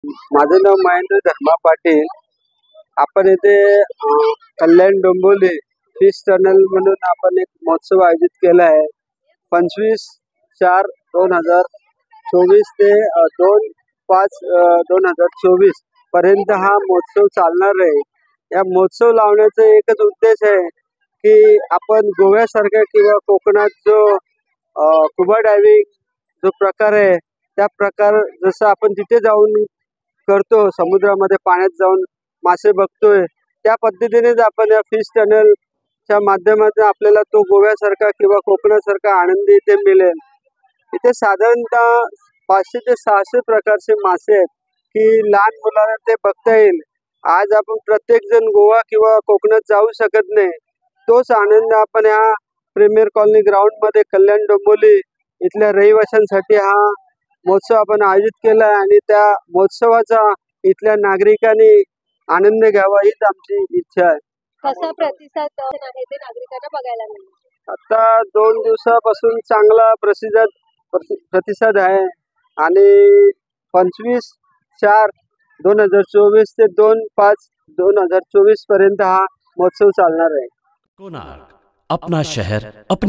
माझं नाव महेंद्र धर्मा पाटील. आपण येथे कल्याण डोंबिवली फिश टनल म्हणून आपण एक महोत्सव आयोजित केला आहे. 25/4/2024 ते 2/5/2024 पर्यंत हा महोत्सव चालणार आहे. या महोत्सव लावण्याचा एकच उद्देश आहे की आपण गोव्यासारख्या किंवा कोकणात जो स्कुबा डायव्हिंग जो प्रकार आहे त्या प्रकार जसं आपण तिथे जाऊन करतो, समुद्रामध्ये पाण्यात जाऊन मासे बघतोय, त्या पद्धतीनेच आपण या फिश टनलच्या माध्यमातून आपल्याला तो गोव्यासारखा किंवा कोकणासारखा आनंद इथे मिळेल. इथे साधारणतः 500 ते 600 प्रकारचे मासे आहेत की लहान मुलांना ते बघता येईल. आज आपण प्रत्येक जण गोवा किंवा कोकणात जाऊ शकत नाही. तोच आनंद आपण या प्रीमियर कॉलनी ग्राउंड मध्ये कल्याण डोंबिवली इथल्या रहिवाशांसाठी हा महोत्सव आपण आयोजित केला आहे आणि त्या महोत्सवाचा इथल्या नागरिकांनी आनंद घ्यावा हीच आमची इच्छा आहे. कसा प्रतिसाद आहे ते नागरिकांना बघायला मिळेल? आता 2 दिवसापासून चांगला प्रतिसाद आहे आणि 25/4/2024 ते 2/5/2024 पर्यंत हा महोत्सव चालणार आहे. कोणार्क, अपना शहर अपनी